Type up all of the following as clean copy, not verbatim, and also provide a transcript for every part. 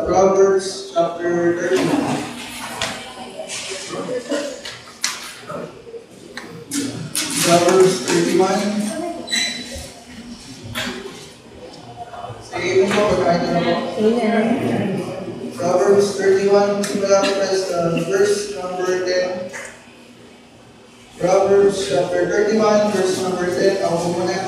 Proverbs chapter 13. Proverbs 31. Sige mo po, pagkain na po. Proverbs 31, simula po verse number 10. Proverbs chapter 31, verse number 10. Ako po muna.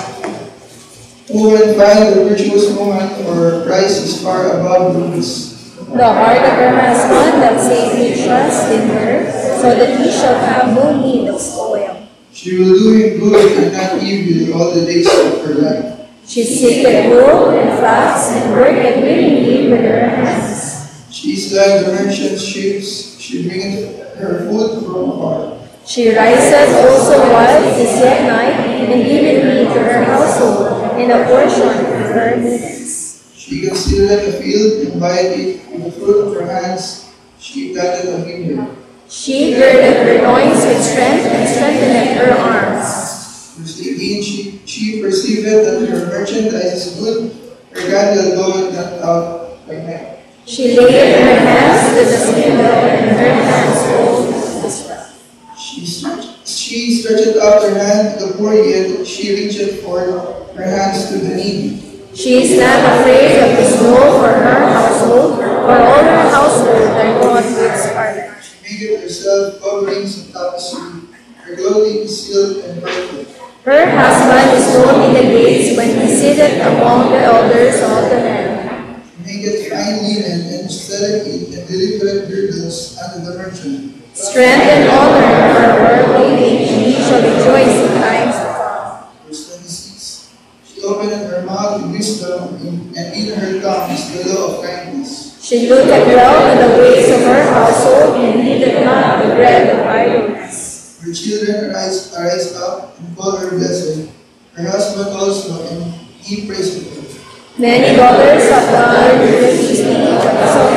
Who will find the virtuous woman, or price is far above rubies. The heart of her husband that safely trusts in her, so that he shall have no need of spoil. She will do him good and not evil all the days of her life. She seeketh wool and flax, and worketh willingly with her hands. She is like the merchant's ships, she bringeth her food from afar. She riseth also while it is yet night, and giveth meat to her household, and a portion of her needs. She concealeth a field, and buyeth it with the fruit of her hands. She planteth a vineyard. She girdeth her loins with strength, and strengtheneth her arms. Verse 18, she perceiveth that her merchandise is good, her candle goeth not out by night. She layeth her hands to the spindle, and her hands hold the strap. She stretcheth out her hand to the poor, yet she reacheth forth her hands to the needy. She is not afraid of the snow for her household, for all her household are wrought with scarlet. She maketh herself coverings and tapestry, her clothing is silk and purple. Her husband is known in the gates when he sitteth among the elders of the land. She maketh fine linen, and selleth it, and delivereth girdles unto the merchant. Strength and honor are her clothing, and he shall rejoice in times to come. Verse 26, she openeth her mouth with wisdom, and in her tongue is the law of kindness. She looketh well to the ways of her household, and heedeth not the bread of idleness. Her children arise up, and call her blessed. Her husband also, and he praiseth her. Many daughters of God will feast me, so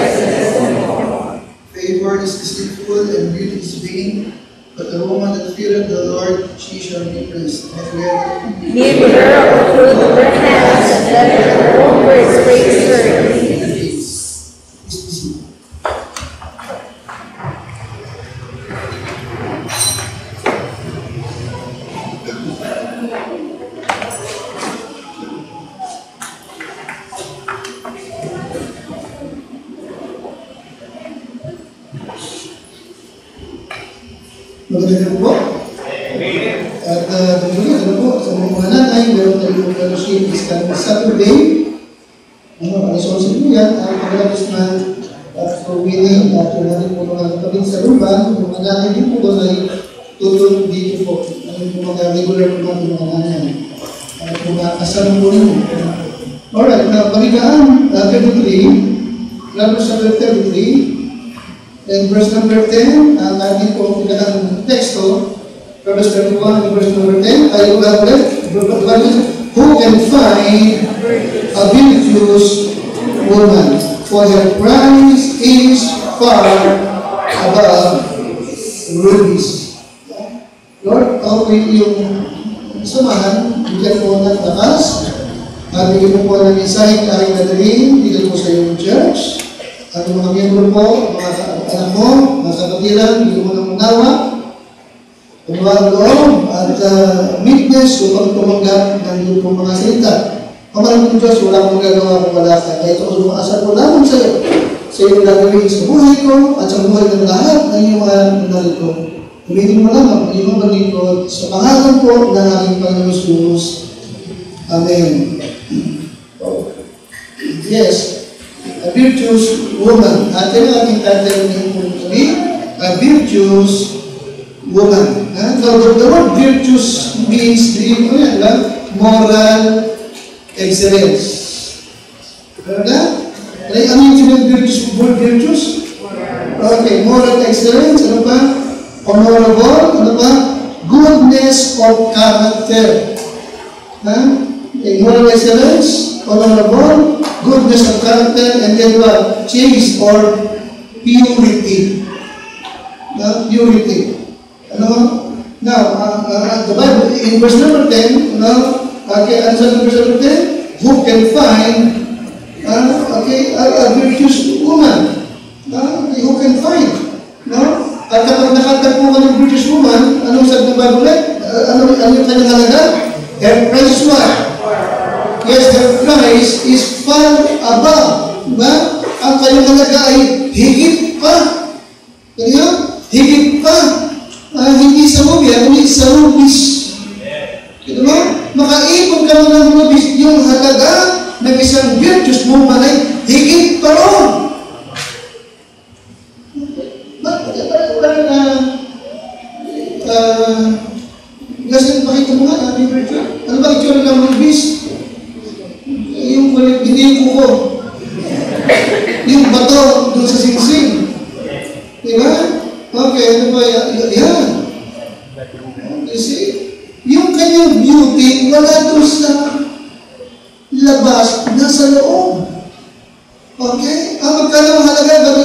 Favor is deceitful, and beauty is vain, but the woman that feareth the Lord, she shall be praised. give her of the fruit of her hands, and let her own words praise her. Magandang po. At ano po, sa mga nanay, meron tayong fellowship this coming Saturday. Alas 11 po yan, ang pagkatapos na for winning, at yung natin po mga kapatid sa Ruban, yung mga nanay din po doon ay tutulong dito po. Yung mga regular po natin mga nanay. At mga kasama po rin. Kaligaan 33, Numbers chapter 33, and verse number 10, ang ating pong kaligaan teksto, Proverbs 31 and verse number 10, ay who can find a virtuous woman, for her price is far above rubies. Lord, okay yung samahan, bigyan po ng lakas, at bigyan po ng mensahe na aking nadalhin, bigyan po sa iyong church, at yung mga miyembro po, mga anak mo, mga kapatiran, bigyan mo ng unawa, pagawang loob, at meekness upang tumanggap ng iyong pong mga salita. Pamalang ng Diyos, wala akong gagawa kung wala ka. Kaya ito ko lumakasal ko lamang sa iyo. Sa iyong gagawin sa buhay ko at sa buhay ng lahat ng iyong mga narito. Ulitin mo lamang ang iyong maglingkod sa pangalan po ng aking Panginoon Jesus. Amen. Yes, a virtuous woman. At yan ang ating title ng kami, a virtuous woman. The word virtuous means moral excellence. Ano yung virtuous? Word virtuous? Okay, moral excellence. Ano pa? Honorable. Ano pa? Goodness of character. Moral excellence, honorable, goodness of character, and then what? Chaste or purity. Purity. Now, the Bible, in verse number 10, okay, answer to verse number 10, who can find a virtuous woman? Who can find? At kapag nakatagpo ka ng virtuous woman, anong sabi ng Bible? Ano yung kanyang halaga? Her price is what? Yes, her price is far above. Diba? Ang kanyang halaga ay higit pa. Higit pa. Hindi sa rubia, kundi sa rubis. Ito mo? Makaipon ka ng rubis, yung halaga ng isang virtuous woman ay higit pa ron. Kasi pakita mo nga natin virtue. Ano ba itsura ng rubis? Yung hindi yung kuko. Yung bato doon sa singsing. Diba? Okay, ano ba yan? You see? Yung kanyang beauty, wala doon sa labas, nasa loob. Okay? Ang magkano halaga,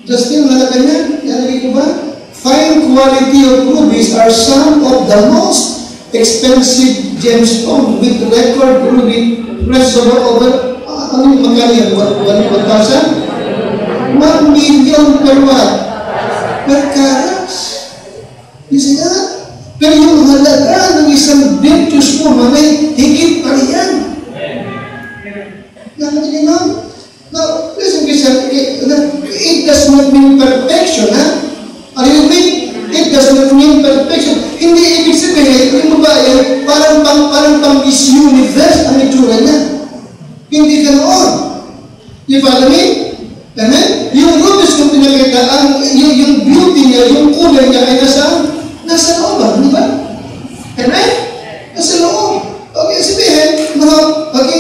Justin, halaga niya? Nalagay ko ba? Fine quality of rubies are some of the most expensive gemstones with record ruby price over ano yung magkano yan? 1,000? 1 million per what? Per carats. You see that? Pero yung halaga ng isang virtuous woman ay higit pa riyan. Nakatikin mo? Now, listen, it does not mean perfection, ha? Are you with me? It does not mean perfection. Hindi ibig sabihin, yung babae, parang pang Miss Universe ang itsura niya. Hindi ganoon. You follow me? Amen? Yung rubis kung pinakita, yung beauty niya, yung kulay niya ay nasa loob, di ba? Amen? Nasa loob. Okay, sabihin, okay,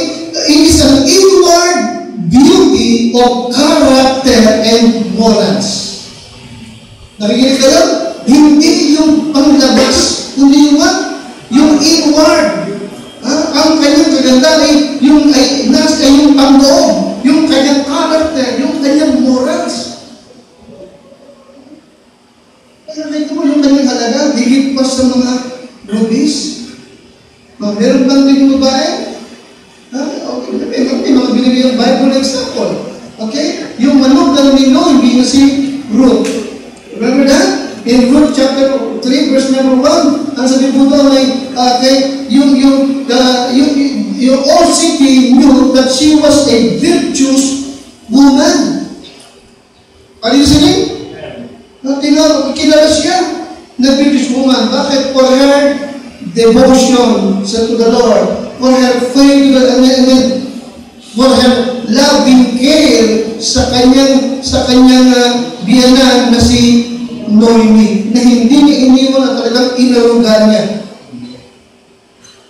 it is an inward beauty of character and morals. Nakikinig kayo? Hindi yung panglabas, kundi yung what? Yung inward. Ang kanyang kagandahan ay yung pangloob, yung kanyang character, yung kanyang morals. Kaya nakita mo yung kanyang halaga, higit pa sa mga rubies. Meron bang din babae? Okay, may mga binigay yung Bible example. Okay? Yung manok ng Nino, hindi na si Ruth. Remember that? In Luke chapter 3, verse number 1, ang sabi po doon ay, yung all city knew that she was a virtuous woman. Are you listening? Kilala siya na virtuous woman. Bakit? For her devotion to the Lord, for her faith, and for her loving care sa kanyang biyanan na si Noemi, na hindi niya iniwan at talagang inarugan niya.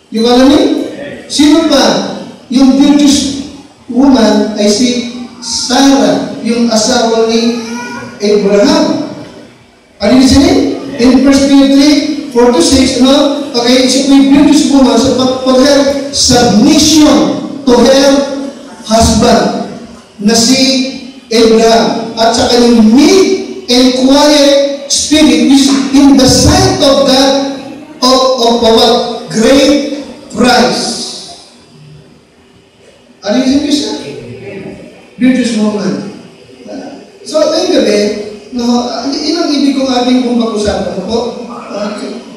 You follow me? Sino pa? yung virtuous woman ay si Sarah, yung asawa ni Abraham. Are you listening? In 1 Peter 4-6, ano? Okay, si virtuous woman sa pag-her submission to her husband na si Abraham at sa kanyang meek and quiet spirit which in the sight of God of our great price. Ano yung isa? Virtuous woman. So, ayun gabi, ilang ibig kong ating kong pag-usapan po.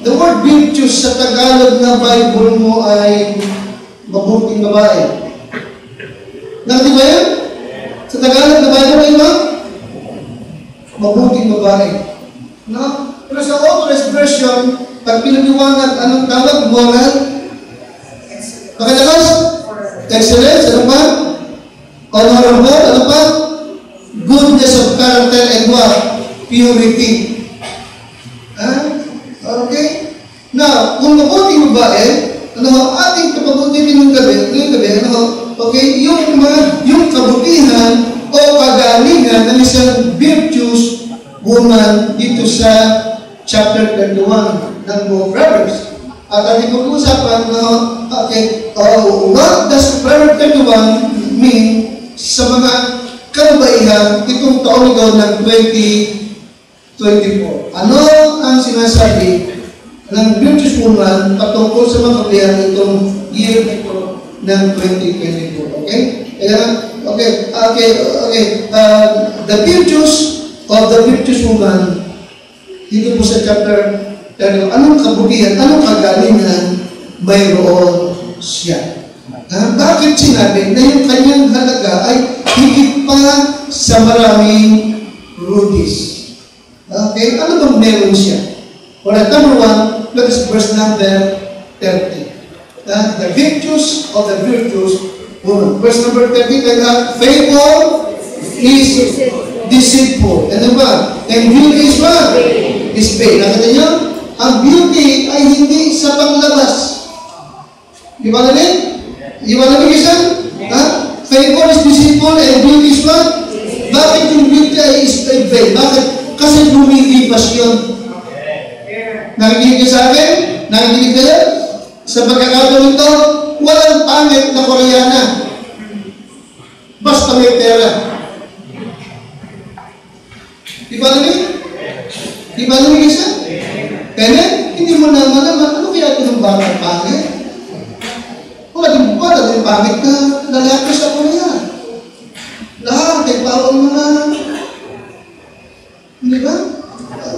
The word virtuous sa Tagalog na Bible mo ay mabuting babae. Nakati ba yan? Sa Tagalog na Bible ay mabuting babae. No? Pero sa Authorized Version, pag pinaliwanag, anong tawag? Moral? Pakalakas? Excellence? Ano pa? Honorable? Ano pa? Goodness of character and what? Purity. Okay? Now, kung mabuting babae, ating kapag-utin ng gabi, okay, yung kabutihan o kagalingan ng isang virtuous woman dito sa chapter 31 ng book of Proverbs. At ating pag-uusapan, okay, what does Proverbs 31 mean sa mga kabaihan itong taon ito ng 2024? Ano ang sinasabi ng virtuous woman patungkol sa mga kabaihan itong year ito ng 2024? Okay? Okay. The virtues of the virtuous woman dito po sa chapter 31, anong kabutihan, anong kagalingan mayroon siya? Bakit sinabi na yung kanyang halaga ay higit pa sa maraming rubies? Okay, ano bang meron siya? Alright, number 1, look at verse number 30. The virtues of the virtuous woman. Verse number 30, favor is deceitful. Ano ba? And beauty is what? Is vain. Nakita niyo? Ang beauty ay hindi sa panglabas. Di ba namin? Di ba namin isa? Favor is deceitful and beauty is what? Bakit yung beauty ay vain? Bakit? Kasi lumilipas yun. Nakikinig ka sa akin? Nakikinig kayo? Sa pagkakataon ito, walang pangit na Koreana. Basta may pera. Di ba namin? Di ba namin isa? Kaya hindi mo naman ano kaya ito ng bagay pangit? Wala din pangit na lalaki sa Korea. Lahat ay parang mga, di ba?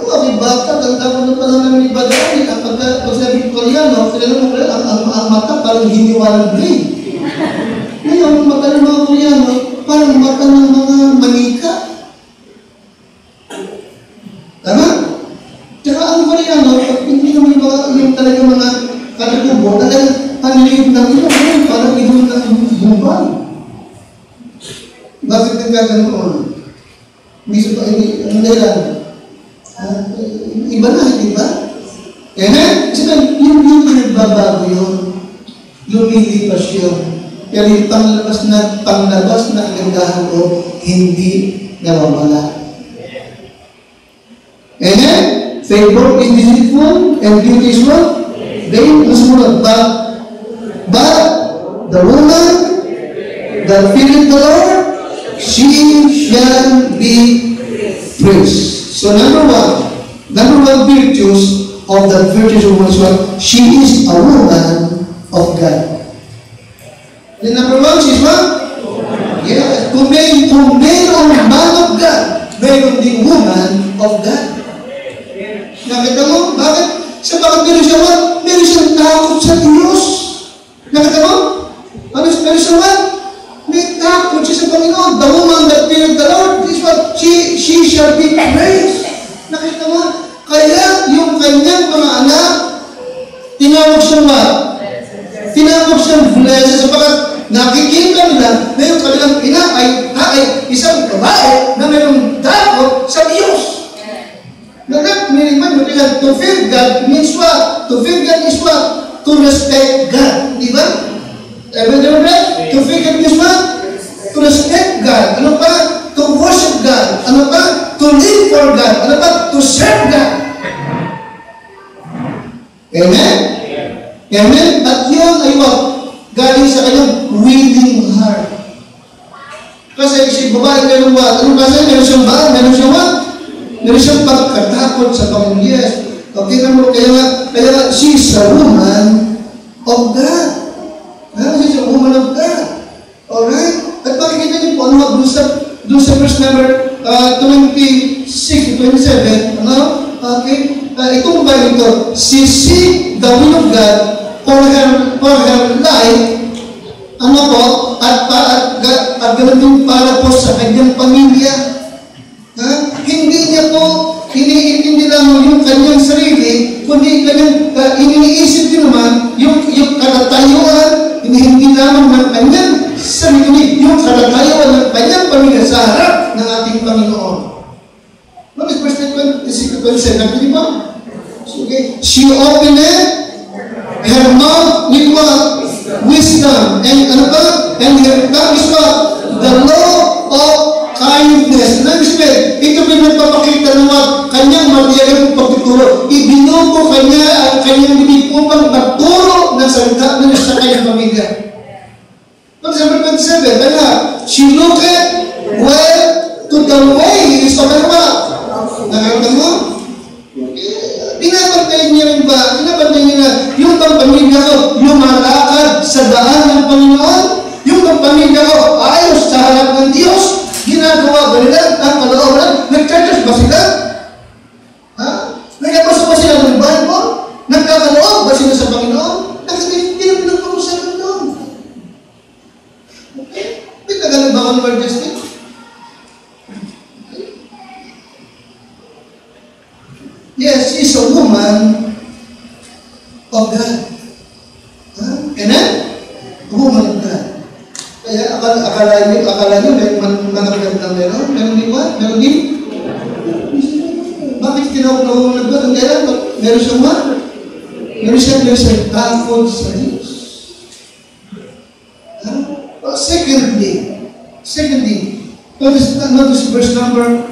Ang bata, tanda ko na pala ng iba doon. Pag sabi Koreano, ang mata parang hiniwalang blade. Ngayon, ang mata ng mga Koreano, parang mata ng mga manika. Tama? Tsaka ang Koreano, hindi naman yung talaga mga katutubo, talagang panliyog ng ilo, parang ibon ng bumbang. Bakit nagkaganoon? Miso pa, ano nila? Iba na, di ba? Kasi yung nagbabago yun. Lumilipas yun. Pero yung panglabas na kagandahan ko, hindi nawawala. Favor is deceitful and beauty is what? Vain. Nasunod ba? But the woman that feareth the Lord, she shall be praised. So number one virtues of the virtuous woman is what? She is a woman of God. And number one, she's what? Yeah. Kung mayroong man of God, mayroong ding woman of God. Nakita mo? Bakit? Meron siya what? Meron siyang takot sa Diyos. Nakita mo? Meron siya what? May takot siya sa Panginoon. The woman that feared the Lord is what? She shall be praised. Nakita mo? Kaya yung kanyang mga anak, tinawag siyang what? Tinawag siyang blessed. Sapagat nakikita nila na yung kanilang ina ay isang babae na mayroong takot sa Diyos. To fear God means what? To fear God is what? To respect God. Di ba? To Yung vacant means what? To respect God. Ano pa? To worship God. Ano pa? To live for God. Ano pa? To serve God. Amen? Amen? At yun ay what? Galing sa kanyang willing heart. Kasi si babae meron what? Ano kasi? Meron siyang ba? Meron siyang what? Meron siyang pagkatakot sa Panginoon. Yes. Okay na mo, kaya nga, she's a woman of God. She's a woman of God. Alright? At makikita niyo po, ano, doon sa verse number 26 to 27, ano? Okay? Itong ba ito? She seek the will of God for her life, ano po, at ganoon din para po sa kanyang pamilya. Hindi niya po iniintindi lang yung kanyang sarili, kundi kanyang iniisip din naman yung katatayuan, hindi lamang ng kanyang sarili, yung katatayuan ng kanyang pamilya sa harap ng ating Panginoon. Notice verse 26-27, di ba? Okay. She opened her mouth with what? Wisdom. And ano ba? And her tongue is what? The law of kindness. Ito pinagpapakita ng what? Kanyang matiyagang pagtuturo. Ibinuko kanya ang kanyang bibig upang magturo ng salita na sa kanyang pamilya. Notice verse 27, kaya, she looked well to the ways of her mouth. Nakakita mo? Pinabantayan niya rin ba? Pinabantayan niya na yung bang pamilya ko lumalakad sa daan ng Panginoon? Yung bang pamilya ko ayos sa harap ng Diyos? Ginagawa ba nila ang kalooban? Nag-churches ba sila? Nagkabasa ba sila ng Bible? Nagkakaloob ba sila sa Panginoon? Hindi na pinagpakusalan doon. Okay? May tagalan ba ang Lord Justice? Yes, she's a woman of God. Amen? A woman of God. Kaya akala nyo may mga magandang meron? Meron din ba? Meron din? Bakit tinawag na ba? Ang kailan? Meron siyang ba? Meron siyang takot sa Diyos. Secondly, notice verse number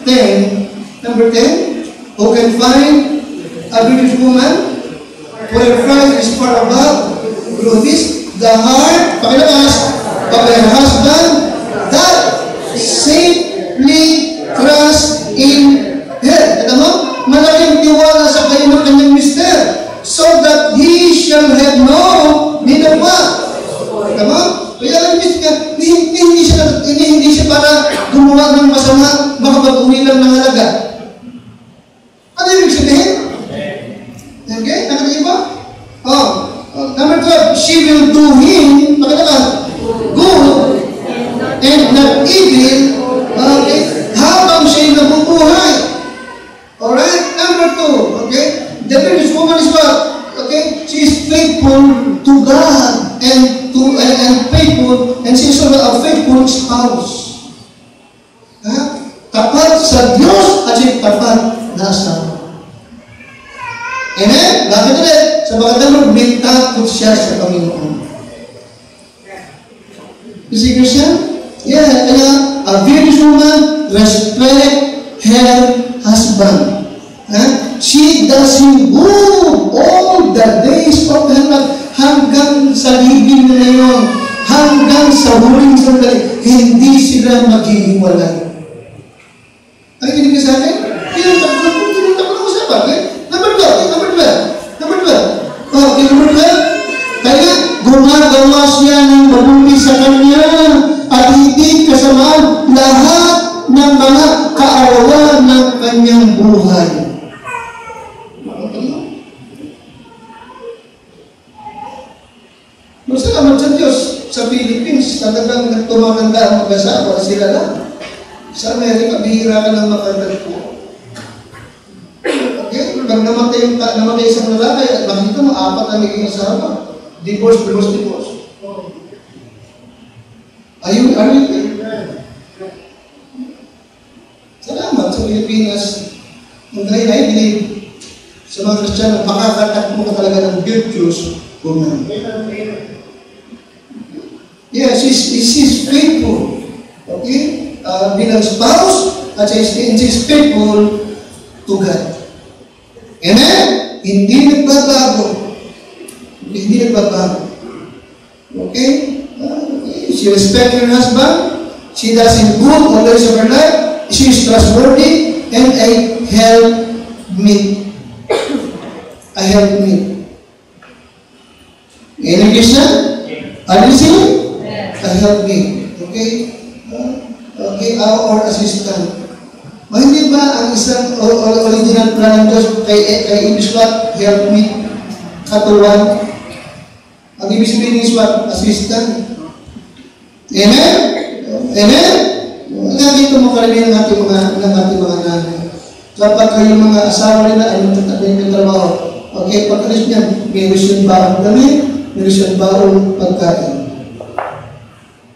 10. Number 10, who can find a British woman for her price is far above this, the heart, pakilakas, of her husband, that safely trust in her. Ito mo, malaking tiwala sa kanyang mister, so that he shall have no need of what? Ito mo, kaya lang hindi siya para gumawa ng masama, makapag-uwi lang ng halaga. Ano yung sabihin? Okay? Nakakita ba? Number 12, she will do him, good and not evil, okay? Habang siya'y nabubuhay. Alright? Number 2, okay? The British woman is what? Okay? She is faithful to God and faithful, and she is also a faithful spouse. Tapat sa Diyos at siya tapat na asawa. Amen? Bakit ulit? Sa pagkatapos, may takot siya sa Panginoon. You see, Christian? Yeah, kaya a virtuous woman respect her husband. She does him good all the days of her life. Hanggang sa libing na ngayon, hanggang sa huling sandali, hindi sila maghihiwalay. Ang kinig ka sa akin? Tinutap ko sa akin. Number 12. Okay, number 12. Kaya gumagawa siya ng mabuti sa kanya at hindi kasamaan lahat ng mga kaarawan ng kanyang buhay. Masalamat sa Diyos. Sa Philippines, talagang nagtumaganda ang mag-asawa, sila lang. Sa Amerika, bihira ka lang makatagpo. Okay? Pag namatay isang lalaki, at makikita mo, 4 na naging asawa. Divorce. Are you Salamat sa Pilipinas. Ngayon, I believe sa mga Kristiyano, makakatakbo ka talaga ng virtuous woman. Yes, she's faithful. Okay? Bilang spouse, at she's faithful to God. Amen? Hindi nagbabago. Hindi nagbabago. Okay? She respects her husband. She does him good all the days of her life. She is trustworthy and a helpmeet. A helpmeet. Any Christian? Are you seeing? A helpmeet. Okay? Okay, or assistant. Hindi ba ang isang original plan ng Diyos kay English what? Helpmeet. Katuwan. Ang ibig sabihin is what? Assistant. Amen? Amen? Nakikita mo karamihan ng ating mga nanay. Kapag kayo mga asawa nila ay yung trabaho. Okay, pag-alis niyan, may mission baong kami, may mission baong pagkain.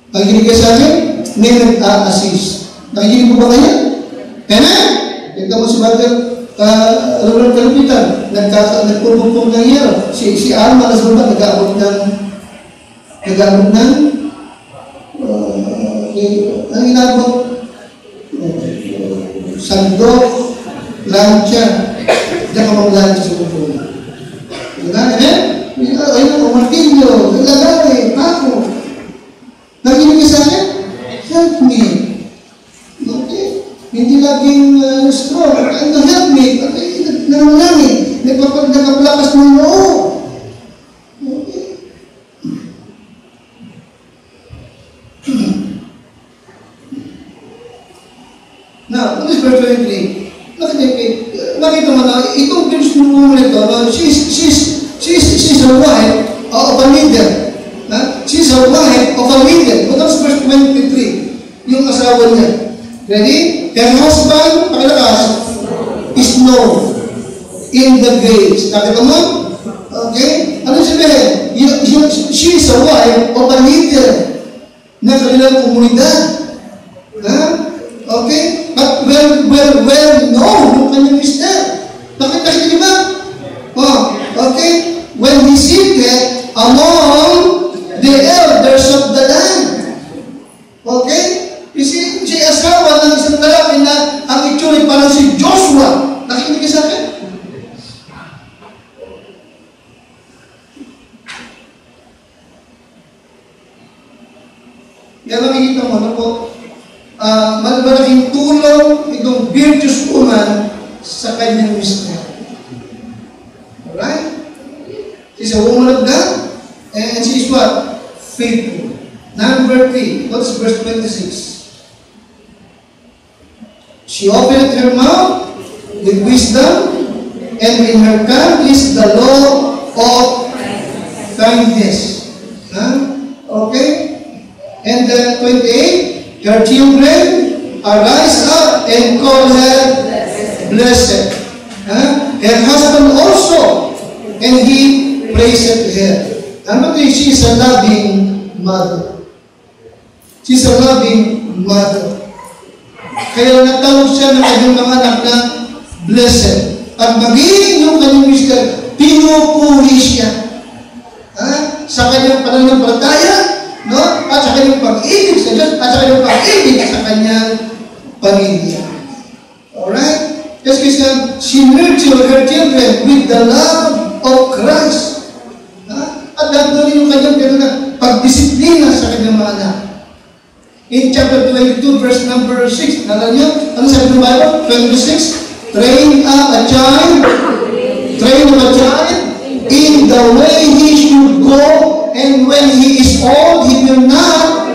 Nakikinig kayo sa akin, may nag-a-assist. Nakikinig mo ba kayo? Amen? Tignan mo si Mother Ronald Kalupitan, nagpupong ng hero. Si Alma Nasumba, nag-aabot ng ang inabot sandok, lancha, diyan ka mag-lancha sa pupong. Diba? Amen? Ayun, martilyo, ilagay, pako. Nakikinig sa akin? Help me. Okay? Hindi laging strong. Help me. Okay? Nananangin. Nagpapalakas ng loob. Okay? Now, what is verse 23? Nakita mo na, itong pinusulumo nito, she's a wife of a leader. She's a wife of a leader. What is verse 23? Yung asawa niya. Ready? Her husband, pakilakas, is known in the graves. Nakita mo? Okay? Ano sabihin? She is a wife of a leader na kanilang komunidad. Okay? But well known yung kanyang mister. Nakita siya, di ba? Okay? When he seated among the elders of the land. Okay? You see, siya asawa ng isang lalaki na ang itsuri parang si Joshua. Nakikinig sa akin? Kaya makikita mo na po, malaking tulong itong virtuous woman sa kanyang mister. Alright? She's a woman of God, and she is what? Faithful. Number 3, what's verse 26? She opened her mouth with wisdom, and in her tongue is the law of kindness. Okay? And 28, her children arise up and call her blessed. Her husband also, and he praised her. Ano ito? She's a loving mother. She's a loving mother. Kaya natawag siya ng kanyang mga anak na blessed. At magiging yung kanyang mister, pinupuri siya. Sa kanyang pananampalataya, no? At sa kanyang pag-ibig sa Diyos, at sa kanyang pag-ibig sa kanyang pamilya. Alright? Yes, kasi she nurtured her children with the love of Christ. At nandun yung kanyang pagdisiplina sa kanyang mga anak. In chapter 22, verse number 6, nalala nyo? Ano sabi ng Bible? 26, train up a child in the way he should go, and when he is old, he will not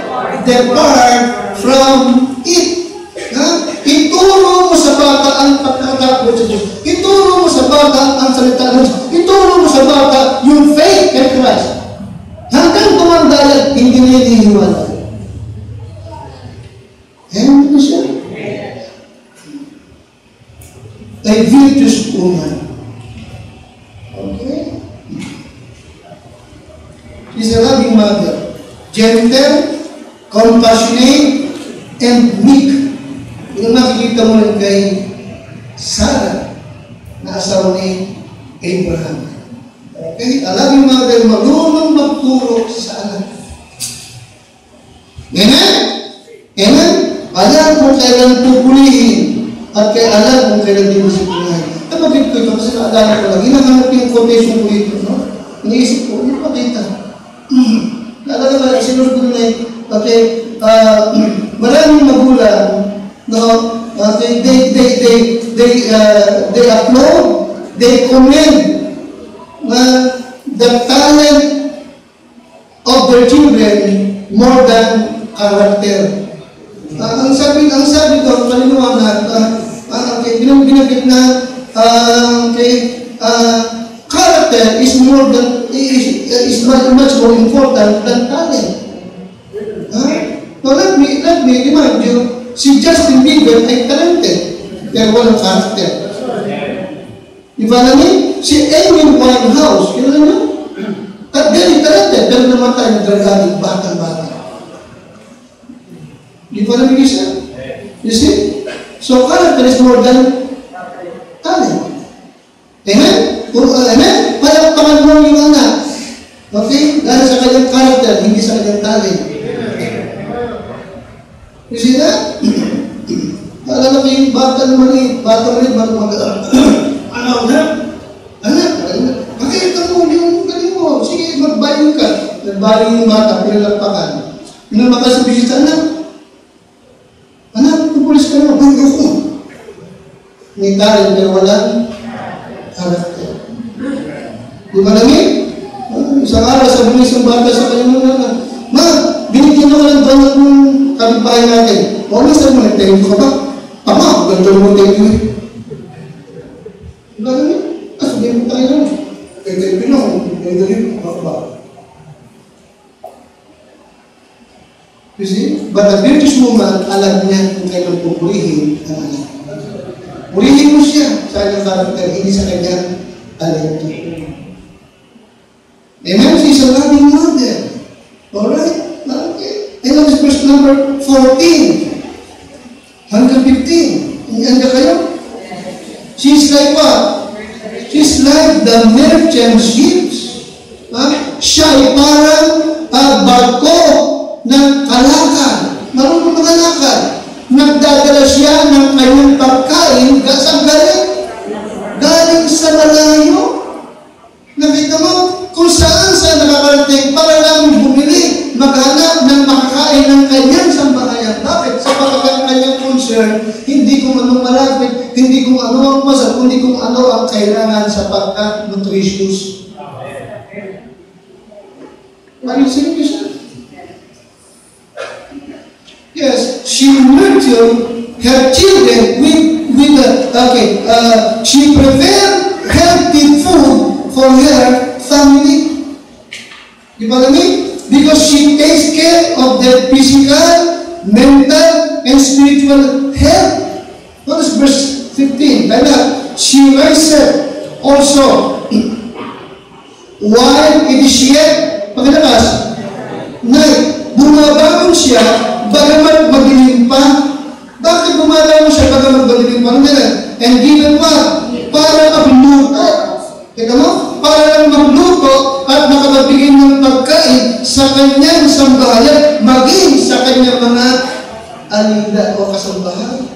depart from it. Ituro mo sa bata ang pagkakatakot sa Diyos. Ituro mo sa bata ang salita ng Diyos. Ituro mo sa bata yung faith kay Christ. Hanggang tumanda yan, hindi na hinihiwala. Ayan mo siya. A virtuous woman. Okay? She's a loving mother. Gentle, compassionate, and meek. Yung nakikita mo lang kay Sarah, na asawa ni Abraham. Okay? A loving mother, marunong magturo sa anak. Amen? Amen? Alam kung kailan pupulihin at alam kung kailan dinisiplinahin. Napagin ko ito kasi naalala ko lang. Hinahanap yung quotation ko ito, no? Iniisip ko, ano pakita? Naalala ko lang, sinunod ko na okay, maraming magulang, no? They applaud, they commend the talent of their children more than character. Ang sabi ko, paliniwanag, binabit na character is much more important than talent. So let me remind you, si Justin Bieber ay talented, pero walang character. Di ba namin? Si Amy Winehouse, kilala niyo? Very talented, pero namatay ng drug-addict, batang-bata. Di ba namin isa? You see? So character is more than talent. Amen? Amen? Palakpakan mo yung anak. Okay? Dahil sa kanyang character, hindi sa kanyang talent. You see that? Alam ko yung bata maliit, anak, pakita mo yung galing mo. Sige, magbaling ka. Nagbaling yung bata, pinalakpakan. Pinalakpakan sa bisita, anak, pupulis ka naman, bago ko. May talent, pero walang character. Di ba namin? Isang araw, sabi ng isang bata sa kanyang anak, ma, binigyan ako ng donut ng kapitbahay natin. O, sabi mo, nag-thank you ka ba? Tama, ganda mo thank you. Di ba namin? Sabihin mo tayo lang. Kaya pinong, you see? But a virtuous woman, alam niya kung kailan pupurihin ang anak. Purihin mo siya sa kanyang karakter, hindi sa kanyang talento. Amen? She's a loving mother. Alright? Okay. And that's verse number 14. Hanggang 15. Hanggang kayo? She's like what? She's like the merchant ships. Siya ay parang barko ng kalakal. Marunong makalakal. Nagdadala siya ng kanyang pagkain. Saan galing? Galing sa malayo. Nakita mo? Kung saan nakakarating para lang bumili, maghanap ng makakain ng kanyang sambahayan. Bakit? Sapagkat ang kanyang concern, hindi kung anong malapit, hindi kung ano ang masarap, kundi kung ano ang kailangan sa pagka-nutritious. Are you seeing this? Yes, she nurtured her children she prepared healthy food for her family. Di ba namin? Because she takes care of their physical, mental, and spiritual health. What is verse 15? Kaya, she rises also while it is yet, pagkatakas, night, bumabangon siya, bagamat madilim pa. Bakit bumabangon siya, bagamat madilim pa? And given what? Para magluto. Kaya mo? Para lang magluto at makapagbigay ng pagkain sa kanyang sambahayan, maging sa kanyang mga alida o kasambahan.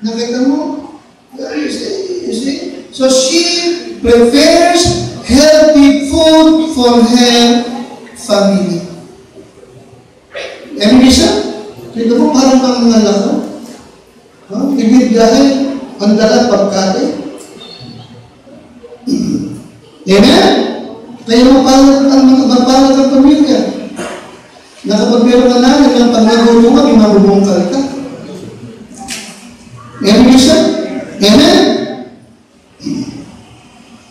Nakita mo? You see? So she prepares healthy food for her family. And isa, ito po parang mga lakad. Ibigay ang dalat pagkain. Amen? Kaya mapalat ang pamilya. Na kapag meron ka namin ng pag-nagulo ka, pinabubungkal ka. Amen isa? Amen?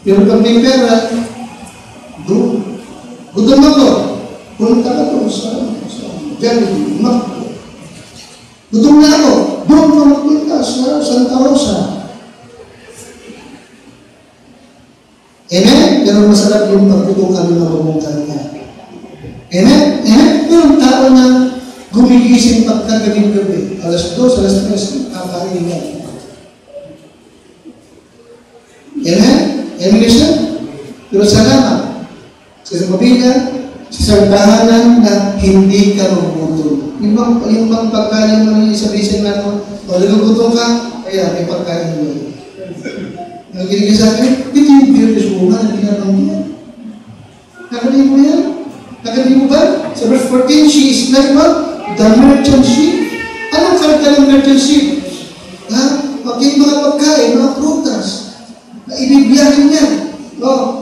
Pero pag may pera, gutom ako. Punta ka doon sa Jollibee, Macdo. Gutom na ako. Doon ka magpunta sa Santa Rosa. Amen? Pero masarap yung pagputong kami na bumungkal ka. Amen? Amen? Pero ang tao na gumigising pagkagaling-gabi, alas 2, alas 3, kakain nga. Amen? Amen siya? Pero salamat. Sa pamilya, sa tahanan na hindi ka magutom. Yung bang pagkain mo yung sabihin na o nagugutom ka, kaya may pagkain mo. Naginig sa akin, ito yung fearless woman na ginanong yan. Nakalimutan mo yan? Nakalimutan mo ba? Sa verse 14, she is like what? The merchant ship. Anong karga ng merchant ship? Okay, mga pagkain, mga prutas. Na ibibiyahin niya.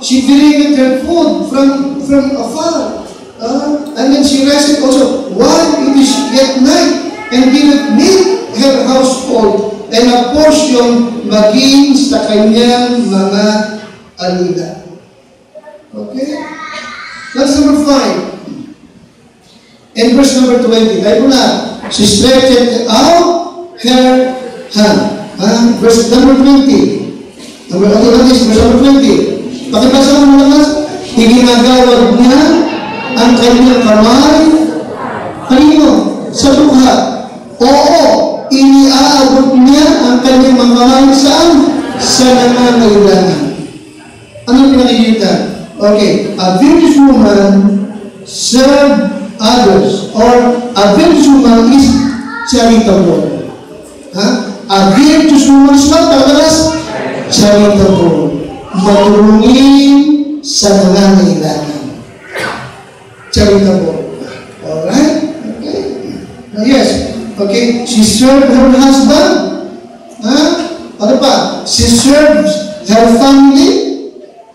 She bringed her food from afar. And then she rested also while it is yet night, and did meet her household, and a portion maging sa kanyang mga alila. Okay? That's number 5. And verse number 20, tayo na. She stretched out her hand. Verse number 20. Verse number 20. Pakibasa mo naman. Iginagawad niya ang kanyang kamay. Kanino? Sa lukha. Oo, iniaabot niya ang kanyang mga kamay saan? Sa nangangailangan. Ano pinakikita? Okay, a virtuous woman served others, or a virtuous woman is charitable. A virtuous woman is what? Charitable. Matulungin sa nangangailangan. Charitable. Alright? Okay. Now, yes. Okay. She served her husband. Ano pa? She served her family.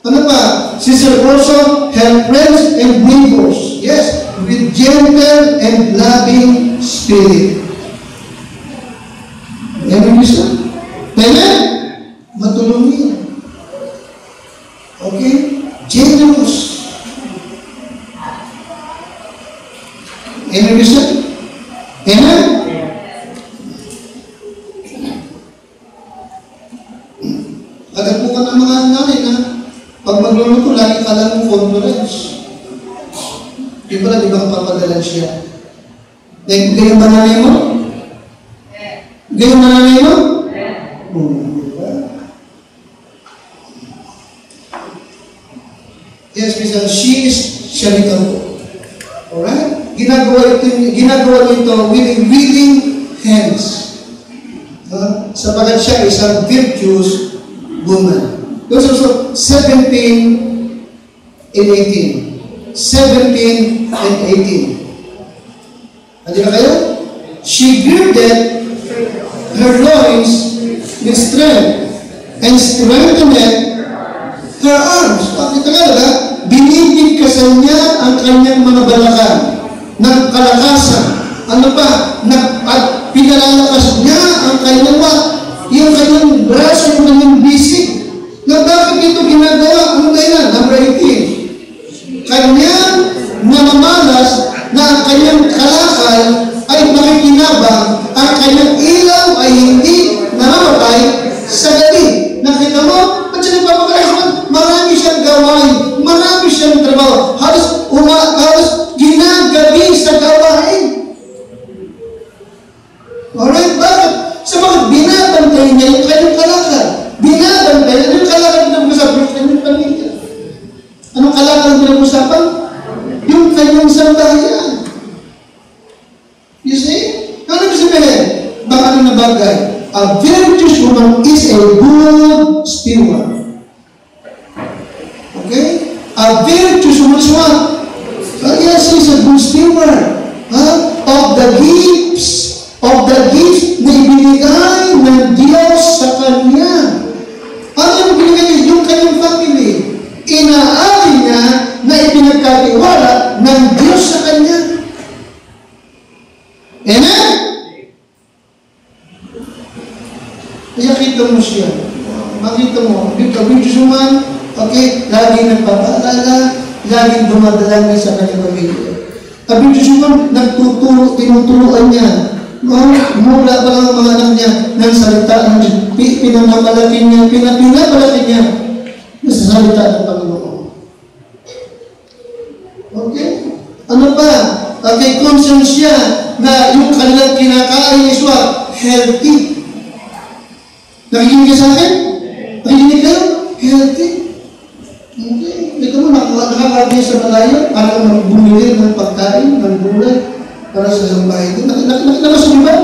Ano pa? She served also her friends and neighbors. Yes. With gentle and loving spirit. Amen? Amen? Matulungin. Okay? Generous. Amen? Amen? Agad po ka ng mga nanay na pag magluluto, lagi ka lang ng conference. Di ba di ba papadalan siya? Like, ganyan ba nanay mo? Ganyan ba nanay mo? Yes, because she is charitable. Alright? Ginagawa nito with willing hands. Sapagat siya isang virtuous woman. Those also 17 and 18. 17 and 18. Hindi na kayo? She girded her loins with strength and strengthened her arms. Bakit talaga? Binibigkasan niya ang kanyang mga balakang ng kalakasan. Ano pa? At pinalalakas niya ang kanyang yung kanyang braso, yung kanyang bisig. Na bakit ito ginagawa? Ano kaya? Number 18. Kanyang namamalas na ang kanyang kalakal ay makikinabang, ang kanyang ilaw ay hindi namamatay sa gabi. Nakita mo? At siya nagpapakalas, marami siyang gawain, marami siyang trabaho. Halos ginagabi sa gawain. Alright? Bakit? Sabagat binabantay niya yung kanyang kalakal. Binabantay. Anong kalakal na pinag-usapan? Yung kanyang pamilya. Anong kalakal na pinag-usapan? Yung kanyang sambahayan. You see? Ano ibig sabihin? Baka ano na bagay? A virtuous woman is a good steward. Okay? A virtuous woman is what? Yes, she's a good steward. Of the gifts na ibinigay ng Diyos sa kanya. Ano yung binigay yung kanyang family? Inaari niya na ipinagkatiwala ng Diyos sa kanya. Amen? Kaya kita mo siya. Makita mo, virtuous woman, okay, lagi nagpapaalala, laging dumadalangin sa kanyang pamilya. Virtuous woman, tinuturuan niya. Mula pa lang ang mga anak niya ng salita ng Diyos. Pinapalaki niya sa salita ng Panginoon. Okay? Ano pa? Okay, concern siya na yung kanilang kinakain is what? Healthy. Nakikinig ka sa akin? Nakikinig kayo? Healthy. Okay. Ito mo, nakakabili niya sa malayo para bumili ng pagkain, ng gulay, para sa sambahay. Nakita niyo ba?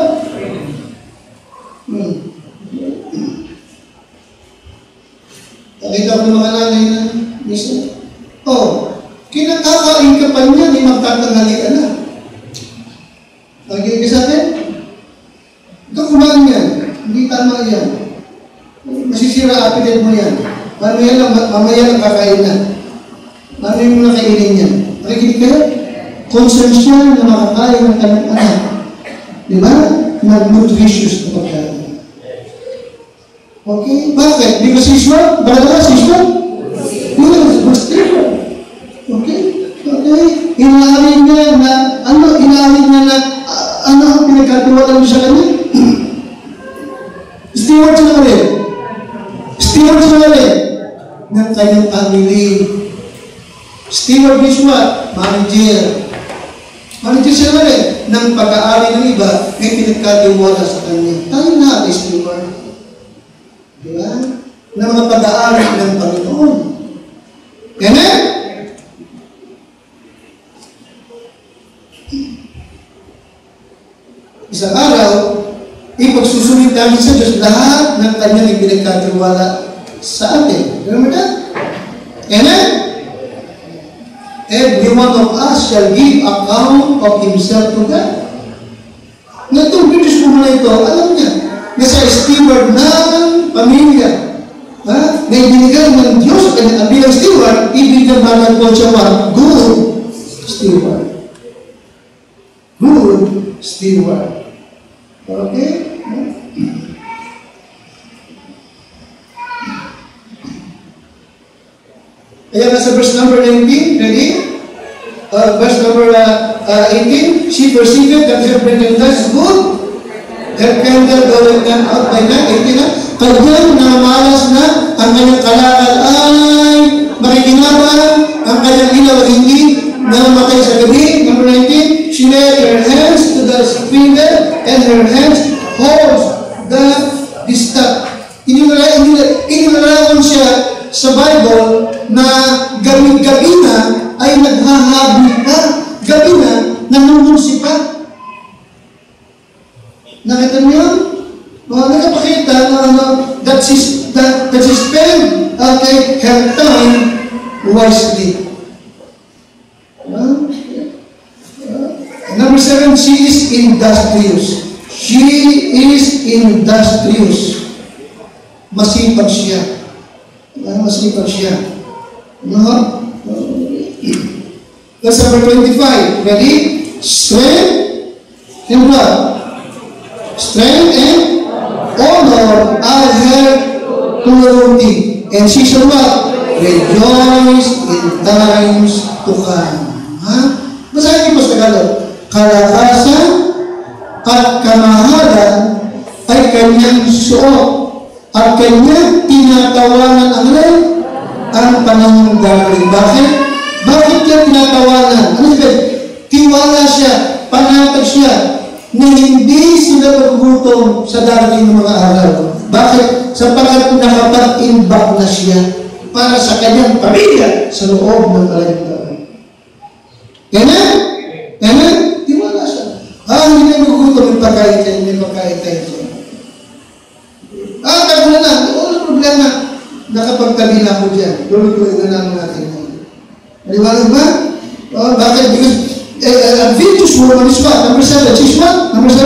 Nakita ko ng mga nanay na minsan, kinakakain ka pa niya, di magtatanghali ka na. Nakikita sa akin? Ito kumain yan. Hindi tama yan. Masisira appetite mo yan. Mamaya lang kakain na. Mamaya mo na kainin yan. Nakikinig kayo? Concern siya na makakain ng kanyang anak. Di ba? Nutritious na pagkain. Okay? Bakit? Because he's what? Bakit ka? He's what? Yes, but still. Okay? Okay? Inaalin niya na, inaalin niya na, ang pinagkatiwala mo sa kanya? Steward siya na rin. Steward siya na rin ng kanyang family. Steward is what? Manager. Manager siya na rin ng pag-aari ng iba ay pinagkatiwala sa kanya. Tayo na, steward. Diba? Na mga pag-aari ng Panginoon. Amen? Isang araw, ipagsusulit namin sa Diyos lahat ng kanyang pinagkatiwala sa atin. Remember that? Amen? Every one of us shall give account of himself to God. Na itong British woman na ito, alam niya, na sa steward ng pamilya, na ibinigay ng Diyos at bilang steward, ibigay naman po siya good steward. Good steward. Okay? Kaya nasa verse number 19, ready? Verse number 18, she perceived that her pregnancy is good. Her candle going out by night. 18 na. Kanyang namalas na ang kanyang kalakal ay makikinabang, ang kanyang ilaw ay hindi namatay sa gabi. Number 19, she laid her hands to the spindle and her hands holds the distaff. Inilarawan siya sa Bible na gabi na ay naghahabol ka. Gabi na, nanungusi pa. Nakita niyo? Nakapakita na that she spent her time wisely. Number 7, she is industrious. She is industrious. Masipag siya. Masipag siya. No? Verse number 25. Ready? Strength and what? Strength and honor are her clothing. And she shall what? Rejoice in times to come. Basahin niyo po sa Tagalog. Kalakasan at kamahalan ay kanyang suot at kanyang tinatawanan ang pananggagaling. Bakit? Bakit niya tinatawanan? Ano sabi? Tiwala siya, panatag siya, na hindi sila magugutom sa darating ng mga araw. Bakit? Sapagkat nakapag-imbak na siya para sa kanyang pamilya sa loob ng kalagitnaan. Amen? Amen? Tiwala siya. Hindi na magugutom, may pagkain tayo. Tago na lang. Walang problema. Nakapagtabi na ako dyan. Tuloy-tuloy na lang natin. Naliwanag ba? Bakit? Because a virtuous woman is what? Number 7, she's what? Number 7,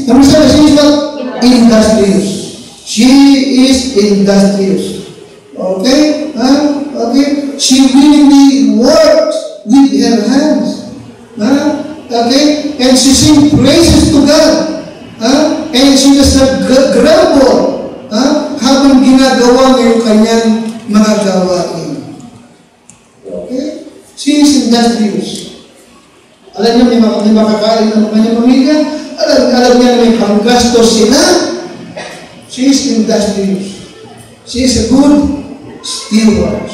number 7, she is what? Industrious. She is industrious. Okay? Okay? She willingly works with her hands. Okay? And she sings praises to God. And she does not grumble habang ginagawa niya yung kanyang mga gawain. Okay? She is industrious. Alam niya, may makakain ng kanyang pamilya. Alam niya na may panggastos sila. She is industrious. She is a good steward.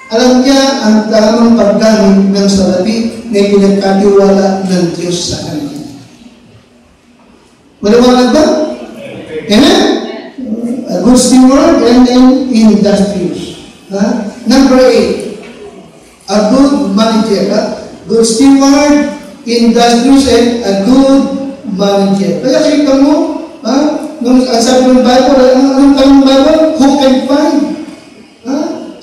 Alam niya ang tamang paggamit ng salapi na pinagkatiwala ng Diyos sa kanya. Maliwanag ba? Amen? A good steward and then industrious. Number 8, a good manager. Good steward, industrious, and a good manager. Kaya kita mo, nung ang sabi ng Bible, anong tanong ng Bible? Who can find?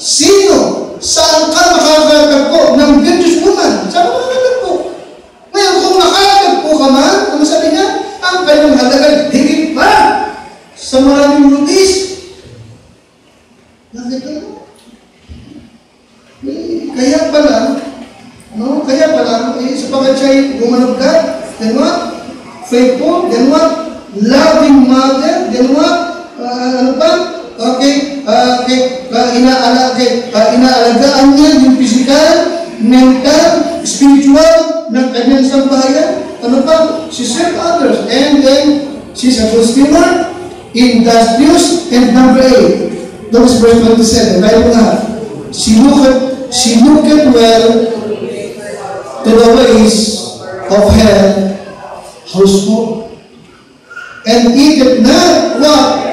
Sino? Saan ka makakatagpo ng virtuous woman? Saan ka makakatagpo? Ngayon, kung nakakatagpo ka man, ano sabi niya? Ang kanyang halaga, higit pa sa maraming rutis. Nakita mo? Kaya pala, sapagat siya'y gumanap ka, then what? Faithful, then what? Loving mother, then what? Ano pa? Inaalagaan niya yung physical, mental, spiritual ng kanyang sambahayan. Ano pa? She served others. And then, she's a good steward, industrious, and number 8. That was verse 27. Right mo nga. She looked well to the ways of her household, and eateth not what?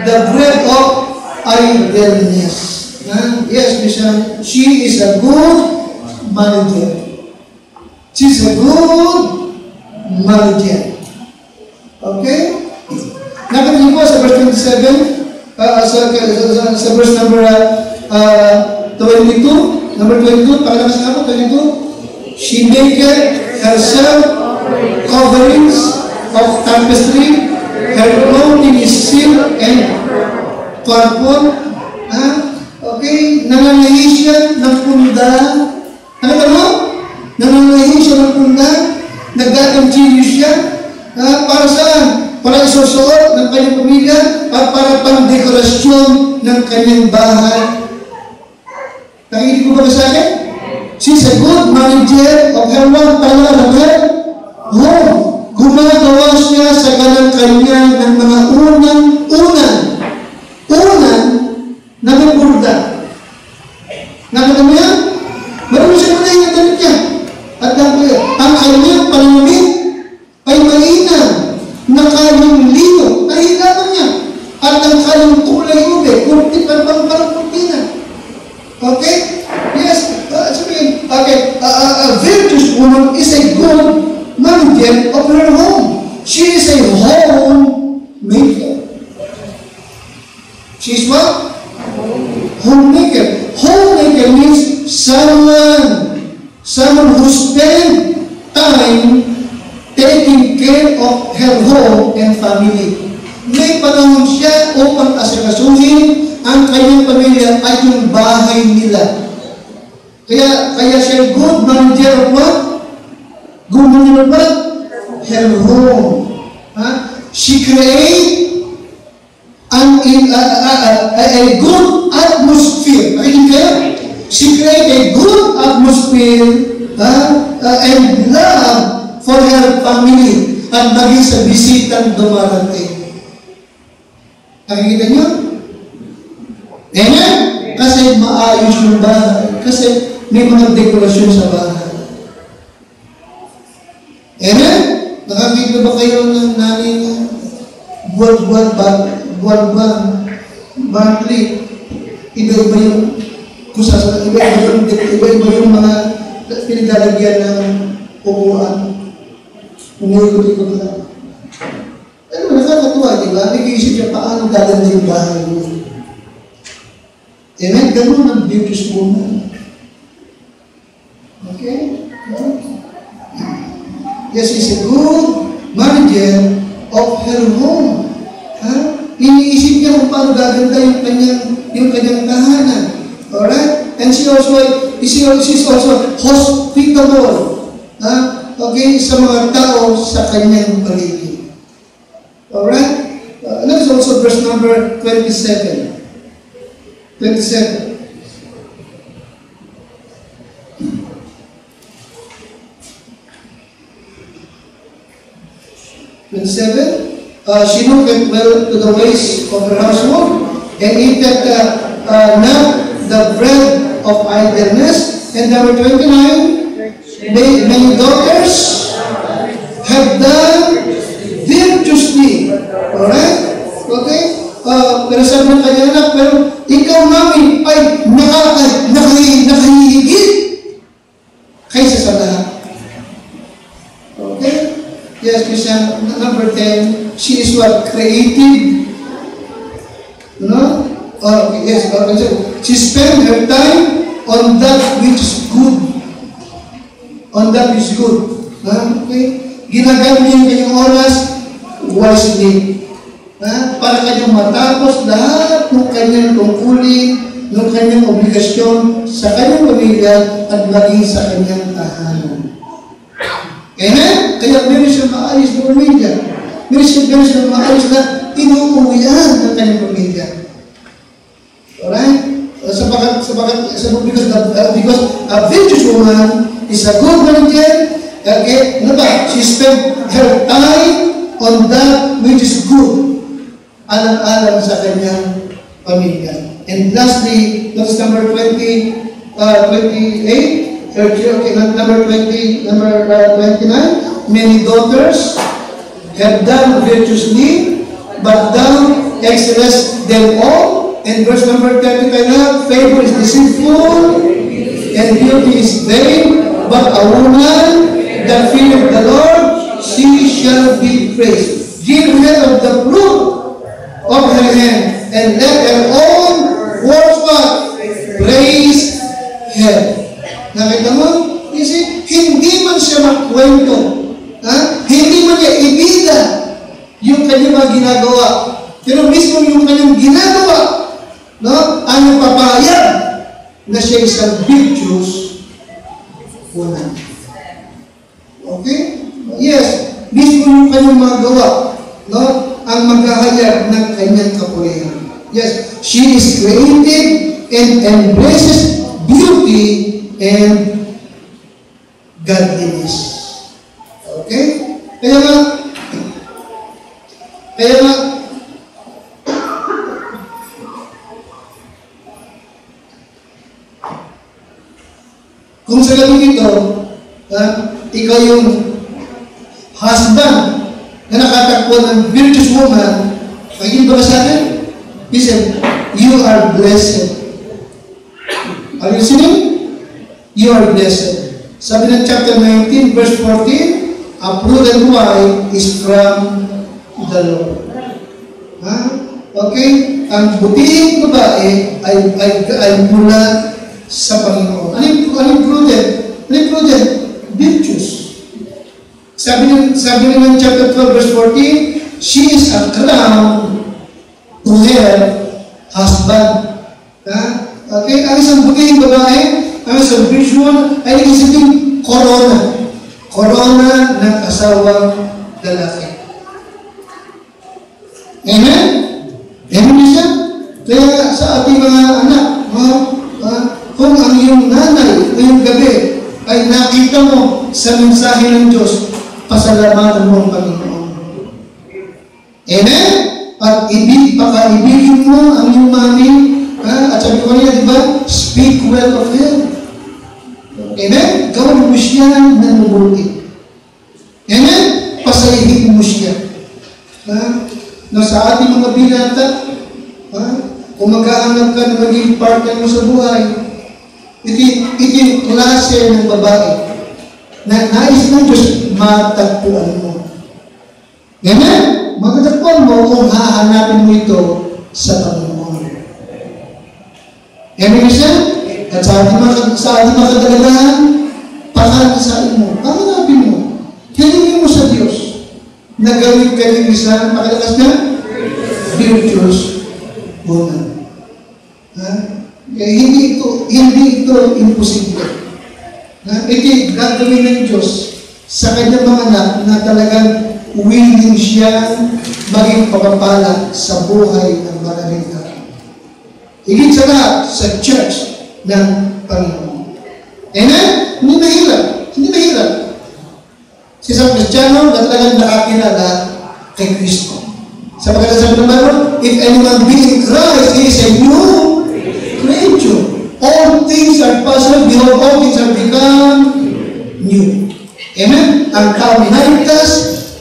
The bread of idleness. Yes, Michelle, she is a good manager. She's a good manager. Okay? Nakita niyo po sa verse 27, sa verse number 22, number 22, pagkatapos nga po, 22, she maketh herself coverings of tapestry, her clothing is silk and purple. Okay, nananahi siya ng punda. Nakita mo? Nananahi siya ng punda, naggaganchilyo siya. Para saan? Para isusuot ng kanyang pamilya at para pang-dekorasyon ng kanyang bahay. Nakikinig ko ba sa akin? She's a good manager of her one talaga home. Gumagawa siya sa kanya ng mga unan na may burda. Nakita mo yan? Marami siya muna yung damit niya. At ang kanyang panamit ay mainam na kanyang lino. Nahilaman niya. At ang kanyang kulay ube, kurtit pa parang kurtina. Okay? Yes. Sabihin, okay. A virtuous woman is a good manager of her home. She is a homemaker. She is what? Homemaker. Homemaker means someone who spend time taking care of her home and family. May panahon siya upang asikasuhin ang kanyang pamilya at yung bahay nila. Kaya siya good manager of what? Good manager of what? Her home. She create a good atmosphere. Makinig kayo? She create a good atmosphere and love for her family at maging sa bisitang dumarating. Nakikita niyo? Amen? Kasi maayos yung bahay. Kasi may mga dekorasyon sa bahay. Amen? Nakakita ba kayo ng nanay na buwan-buwan, monthly, iba-iba yung kusasa, iba-iba yung mga pinagalagyan ng upuan. Umikot-ikot lang. Ano, nakakatuwa, di ba? Nag-iisip siya paano gaganda yung bahay mo. Amen? Ganun ang virtuous woman. Okay? Yes, she's a good manager of her home. Iniisip niya kung paano gaganda yung kanyang tahanan. Alright? And she's also hospitable. Okay? Sa mga tao sa kanyang paligid. Alright? That is also verse number 27. 27. She looked well to the ways of her household, and eateth not the bread of idleness. And number 29, many daughters have done virtuously. Alright? Okay? Pero sabi ng kanya anak, pero ikaw mami ay kaysa sa lahat. Okay? Yes, Christian. Number 10, she is what? Creative. No? Okay, yes. Okay. She spent her time on that which is good. On that which is good. Okay? Ginagamit niya yung kanyang oras wisely. Para kanyang matapos lahat ng kanyang tungkulin, ng kanyang obligasyon sa kanyang pamilya at maging sa kanyang tahanan. Amen? Kaya meron siya maayos na pamilya. Meron siya maayos na inuuwian ng kanyang pamilya. Alright? Because a virtuous woman is a good manager. Okay? Ano ba? She spent her time on that which is good. Alam-alam sa kanyang pamilya. And lastly, that's number 28. Number 29. Many daughters have done virtuously, but thou excellest them all. And verse number 30, favor is deceitful, and beauty is vain, but a woman that feareth the Lord, she shall be praised. Give her of the fruit of her hand, and let her own works what? Praise her. Nakita mo? You see, hindi man siya magkwento. Hindi man niya ibida yung kanyang mga ginagawa. Pero mismo yung kanyang ginagawa, no, ang nagpapahayag na siya isang virtuous woman. Okay? Yes, mismo yung kanyang mga gawa, no, ang maghahayag ng kanyang kapulihan. Yes, she is creative and embraces beauty and godliness. Okay? Kaya nga, kung sa gabi ito, ikaw yung husband na nakatakbo ng virtuous woman, pagiging ba sa atin? Listen, you are blessed. Are you listening? You are blessed. Sabi ng chapter 19, verse 14, a prudent wife is from the Lord. Okay? Ang butihing babae ay mula sa Panginoon. Anong prudent? Anong prudent? Virtuous. Sabi ng chapter 12, verse 14, she is a crown to her husband. Okay? Ang isang butihing babae, ang isang virtuous, ay isang corona. Corona ng asawang lalaki. Amen? Amen siya? Kaya sa ating mga anak, kung ang iyong nanay ngayong gabi ay nakita mo sa mensahe ng Diyos, pasalamatan mo ang Panginoon. Amen? At pakaibigin mo ang iyong mami, at sabi ko niya, di ba? Speak well of her. Amen? Gawin mo siya ng mabuti. Amen? Pasayihin mo siya. Na sa ating mga binata, kung maghahanap ka na maging partner mo sa buhay, ito yung klase ng babae na nais ng Diyos matagpuan mo. Amen? Matatagpuan mo kung hahanapin mo ito sa Panginoon. Amen siya? At sa ating mga kadagadahan, pakalasain mo, pahanapin mo, hilingin mo sa Diyos na gawin kayo isang pakalakas na virtuous woman. Kaya hindi ito imposible. Ito gagawin ng Diyos sa kanyang mga anak na talagang willing siya maging pagpapala sa buhay ng maraming tao. Higit sa lahat sa church ng Panginoon. Amen? Hindi mahirap. Hindi mahirap. Si isang Kristiyano na talagang nakakilala kay Kristo. Sa pagkatasabi ng Bible, if anyone be in Christ, he is a new creature. All things are possible. Behold, all things are become new. Amen? Ang tao minalitas,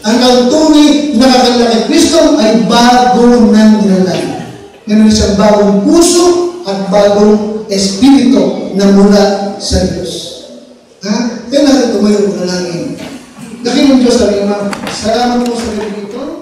ang tao tunay nakakilala kay Kristo ay bago ng nilalang. Meron isang bagong puso at bagong espiritu na mula sa Diyos. Kaya natin tumayo po na langin. Dakilang Diyos, sabi nga, salamat po sa gabi nito.